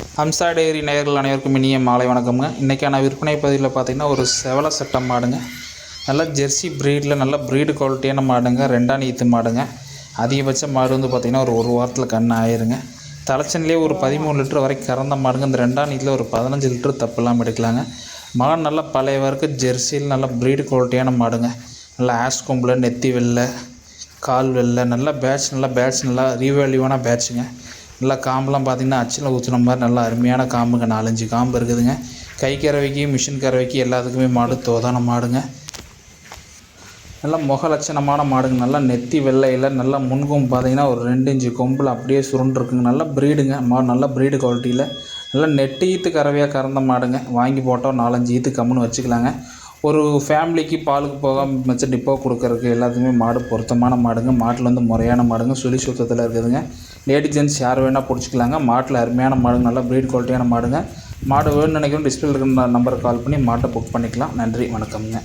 Hamza dairy நேயர்கள் அனைவருக்கும் இனிய மாலை வணக்கம்ங்க. இன்றைக்கான விற்பனை பதிவில் பார்த்திங்கன்னா ஒரு செவல சட்டை மாடுங்க. நல்ல ஜெர்சி ப்ரீடில் நல்ல ப்ரீடு குவாலிட்டியான மாடுங்க. 2ஆம் ஈத்து மாடுங்க. அதிகபட்ச மாடு வந்து பார்த்திங்கன்னா ஒரு வாரத்தில் கன்று ஆயிருங்க. தலைச்சன்லேயே ஒரு 13 லிட்டர் வரைக்கும் கறந்த மாடுங்க. இந்த 2ஆம் ஈத்தில் ஒரு 15 லிட்டர் தப்பெல்லாம் எடுக்கலாங்க. மாடு நல்லா பழைய வரைக்கு ஜெர்சியில் நல்ல ப்ரீடு குவாலிட்டியான மாடுங்க. நல்லா ஆஷ் கொம்பில் நெத்தி வெள்ளை கால் வெள்ளை நல்லா பேட்ச் நல்லா ரீவேல்யூவான பேட்சுங்க. நல்லா காம்பெலாம் பார்த்திங்கன்னா அச்சில் ஊற்றுன மாதிரி நல்லா அருமையான காம்புங்க. 4-5 காம்பு இருக்குதுங்க. கை கறவைக்கு மிஷின் கறவைக்கு எல்லாத்துக்குமே மாடு தோதான மாடுங்க. நல்லா முக லட்சணமான மாடுங்க. நல்லா நெத்தி வெள்ளையில் நல்லா முன்கொம்பு பார்த்திங்கன்னா ஒரு 2 இன்ச்சு கொம்பில் அப்படியே சுருண்டுருக்குங்க. நல்ல ப்ரீடுங்க. மாடு நல்ல ப்ரீடு குவாலிட்டியில் நல்லா நெட்டு ஈத்து கறவையாக கறந்த மாடுங்க. வாங்கி போட்டால் 4-5 ஈத்து கம்முன்னு வச்சுக்கலாங்க. ஒரு ஃபேமிலிக்கு பாலுக்கு போக மிச்ச டிப்போ கொடுக்கறதுக்கு எல்லாத்துக்குமே மாடு பொருத்தமான மாடுங்க. மாட்டில் வந்து முறையான மாடுங்க. சுழி சுத்தத்தில் இருக்குதுங்க. லேடி ஜென்ட்ஸ் யார் வேணால் பிடிச்சிக்கலாங்க. மாட்டில் அருமையான மாடுங்க. நல்லா ப்ரீட் குவாலிட்டியான மாடுங்க. மாடு வேணும்னு நினைக்கிறோம் டிஸ்பிளே இருக்கிற நம்பருக்கு கால் பண்ணி மாட்டை புக் பண்ணிக்கலாம். நன்றி, வணக்கம்ங்க.